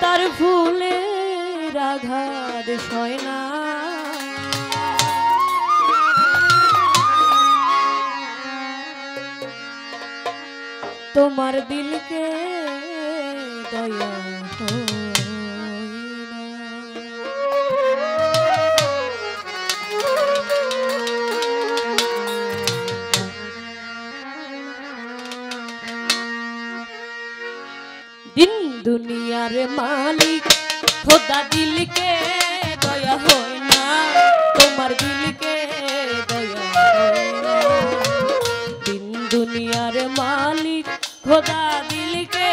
তার ফুলের আঘাত সয় না, তোমার দিলকে দয়া दिन दुनियार मालिक खुदा दिल के दया होय ना, तुम्हार दिल के दया होय ना। दिन दुनियार मालिक खुदा दिल के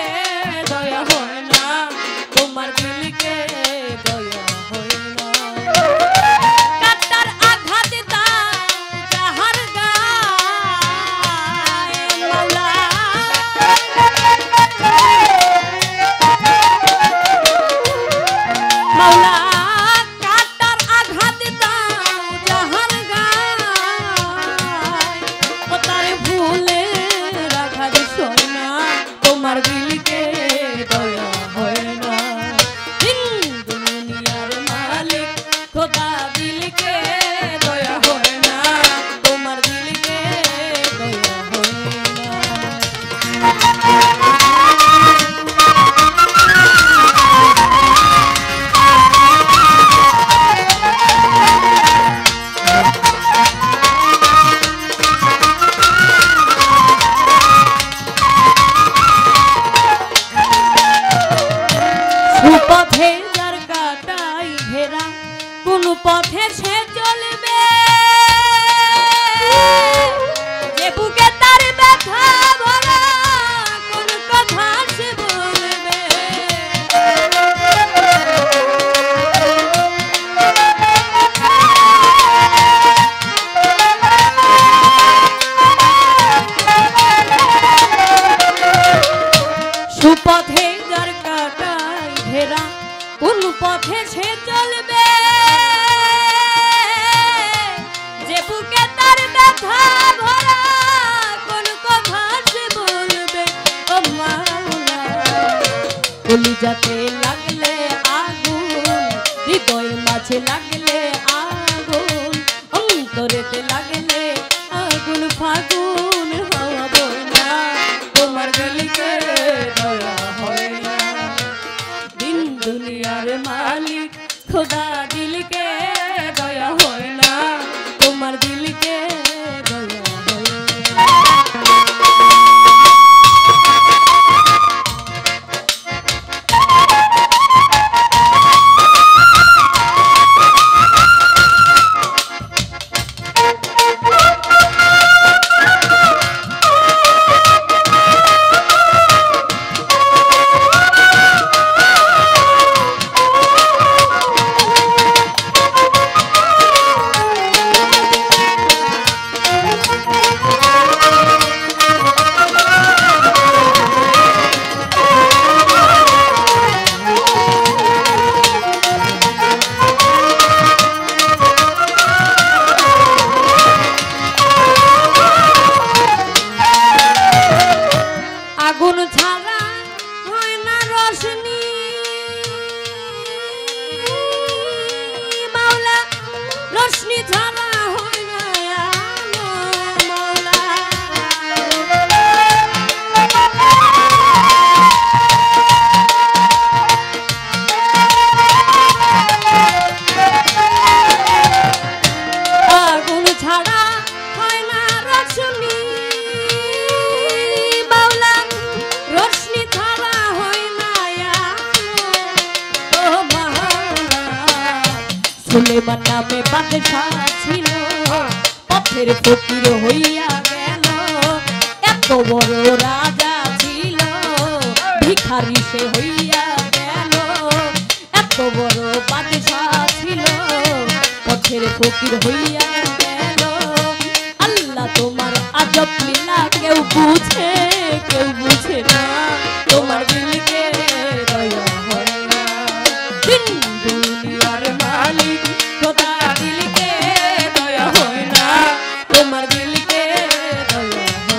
दया होय ना, तुम्हार दिल के दया होय ना। काटार आघात दाও যাহার গায়ে মাওলা, মাওলা কাটার আঘাত দাও যাহার গায়, ও তার ফুলের আঘাত সয় না, তোমার দিলকে দয়া হয় না। দিন দুনিয়ার মালিক খোদা দিলকে দয়া হয় না, তোমার দিলকে দয়া হয় না। সুপথে যার কাটাই ঘেরা, কোন পথে সে চলবে, যে বুকে তার ব্যথা ভরা কোন কথা সে বলবে। সুপথে যার কাটাই ঘেরা, কোন পথে সে চলবে, যে বুকে তার ব্যথা ভরা কোন কথা সে বলবে। ও মাওলা কলিজাতে লাগলে আগুন, হৃদয়ের মাঝে লাগলে আগুন, অন্তরেতে লাগলে আগুন ফাগুন হাওয়া বয় না, তোমার দিলকে দয়া হয় না। দিন দুনিয়ার মালিক খোদা দিলকে দয়া হয় না, তোমার দিলকে দয়া হয় না। আগুন ছাড়া হয় না রোশনি, মাওলা রোশনি ছাড়া হয় না আলো, মাওলা আগুন ছাড়া হয় না রোশনি, রোশনি ছাড়া হয় না আলো। ও মাওলা সুলেমান নামে বাদশাহ ছিল, পথের ফকির হইয়া গেল, এত বড় রাজা ছিল, ভিখারি সে হইয়া গেল। এত বড় বাদশাহ ছিল, পথের ফকির হইয়া গেল। আল্লাহ তোমার আজব লীলা কেউ বুঝে কেউ বুঝে না, তোমার দিলকে দয়া হয় না। দিন দুনিয়ার মালিক খোদা দিলকে দয়া হয় না, তোমার দিলকে দয়া হয় না।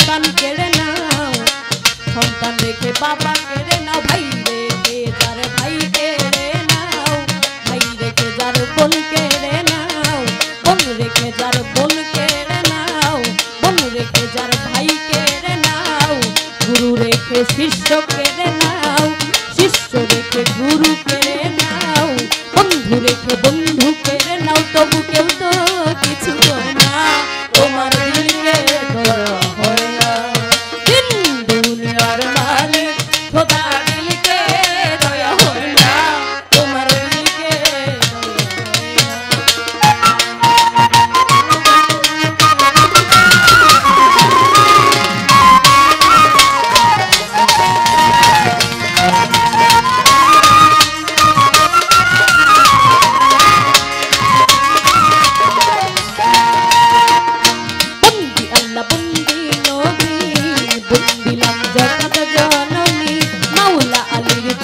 সন্তান কেড়ে নাও, সন্তান রেখে বাবা কেড়ে নাও, ভাই রেখে যার ভাই কেড়ে নাও, ভাই রেখে যার বোন কেড়ে নাও, বোন রেখে যার বোন কেড়ে নাও, বোন রেখে যার ভাই কেড়ে নাও, গুরু রেখে শিষ্য কেড়ে নাও, শিষ্য রেখে গুরু কেড়ে নাও, বন্ধু রেখে বন্ধু কেড়ে নাও, তবু কেউ তো কিছু করে না। তোমার দিলকে দয়া হয় না, দিন দুনিয়ার মালিক খোদা দিলকে দয়া হয় না, তোমার দিলকে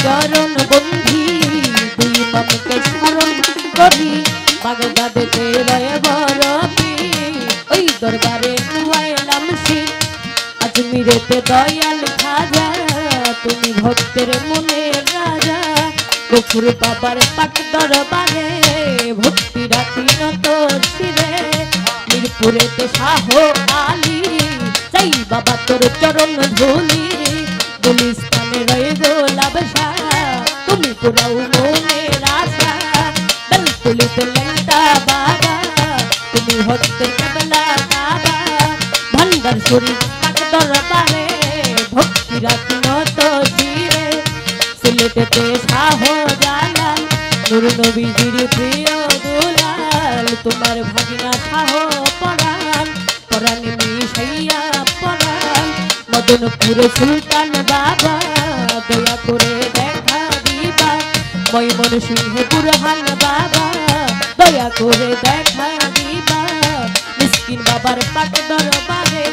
চরণ বন্ধি দুই মনকে স্মরণ করি, বাগদাদেতে রয়ে বরফি, ওই দরবারে নুয়াইলাম শির, আজমিরেতে দয়াল খাজা, তুমি ভক্তের মনের রাজা, গফুর বাবার পাক দরবারে ভক্তি রাখি নত শিরে, মিরপুরেতে শাহ আলী, চাই বাবা তোর চরণ ধুলি, গুলিস্তানে রয়ে গোলাপ শাহ, তুমি পুরাও মনের আশা, বেলতুলিতে লেংটা বাবা, তুমি ভক্তের কেবলা বাবা, ভান্ডার শরীফ পাক দরবারে ভক্তি রাখি নত শিরে, সিলেটেতে শাহ জালাল, নূর নবীজির প্রিয় দুলাল, তোমার ভাগিনা শাহ পরাণ, পরাণ মিশাইয়া পরাণ, মদনপুরে সুলতান বাবা, দয়া করে দেখা দিবা, ময়মন সিংহে বুরহান বাবা, দয়া করে দেখা দিবা, মিসকিন বাবার পাক দরবারে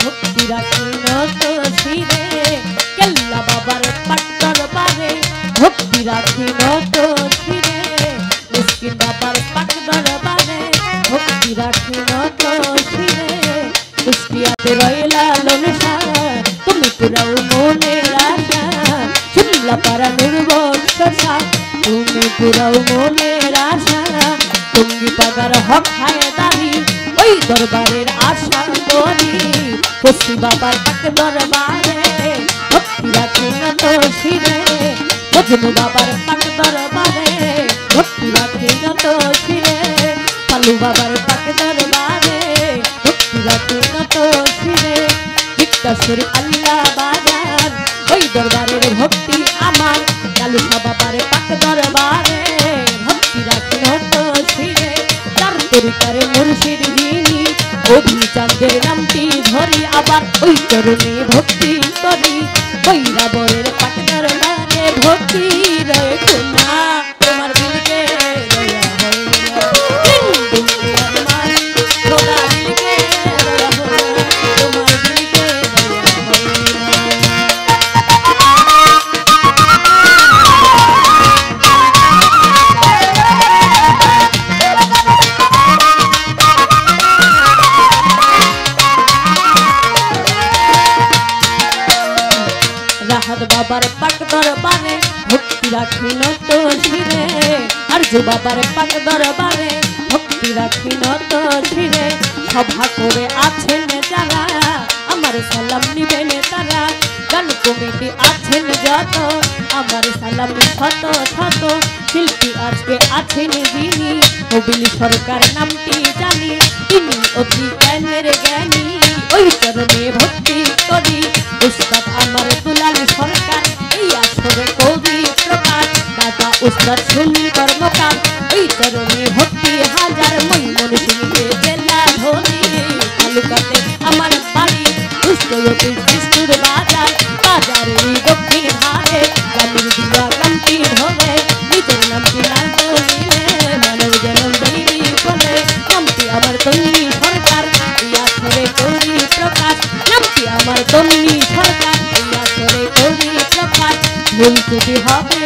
ভক্তি রাখি নত শিরে, কেল্লা বাবার পাক দরবারে ভক্তি রাখি নত শিরে, মিসকিন বাবার পাক দরবারে ভক্তি রাখি নত শিরে, কুষ্টিয়াতে রইলা লনসা, তুমি পুরাও মনের আশা, শুনলা পারা নির্বংশা, তুমি পুরাও মনের আশা, টঙ্গি পাগার হক হায়দারি, ওই দরবারের আশা করি, কুষ্টি বাবার পাক দরবারে ভক্তি রাখি নত শিরে, মজনু বাবার পাক দরবারে ভক্তি রাখি নত শিরে, কালু বাবার পাক দরবারে ভক্তি রাখি নত শিরে, বিক্তাশ্বরী আল্লাহ বাজার, ওই দরবারের ভক্তি আমার, কালু বাবার পাক দরবারে ভক্তি রাখি নত শিরে, তার তরিকারে মুর্শিদ যিনি, অভিচাঁদের নামটি ধরি, আবার ওই চরণে ভক্তি করি, বৈরাবরের পাক দরবারে ভক্তি রেখো না, তোমার দিলকে দয়া হয় না, দিন দুনিয়ার মালিক খোদা দিলকে দয়া হয় না, তোমার দিলকে দয়া হয় না। রাহাত বাবার পাক দরবারে ভক্তি রাখি নত শিরে, আরজু বাবার পাক দরবারে ভক্তি রাখি নত শিরে, সভা করে আছেন যারা আমার সালাম নিবেন তারা, গান কমিটি আছেন যত আমার সালাম শত শত, শিল্পী আজকে আছেন যিনি, কবিল সরকার নামটি জানি, তিনি অতি জ্ঞানের জ্ঞানী, ওই চরণে ভক্তি করি, উস্তাদ আমার দুলাল সরকার, এই আসরে কবি প্রকাশ, দাদা উস্তাদ সুনীল কর্মকার, ওই চরণে ভক্তি হাজার, ময়মন সিংহে জেলা ধনী, তালুকাতে আমার বাড়ি, উষ্টয়তি বিষ্ণুর বাজার, বাজারের দক্ষিণ ধারে, কামির দিয়া কামটি ধরে, নিজের নামটি না বলিলে মানব জনম দেবী বলে, নামটি আমার তন্নি সরকার, এই আসরে কবি প্রকাশ, নামটি আমার তন্নি সরকার, এই আসরে কবি প্রকাশ, ভুল ত্রুটি হবে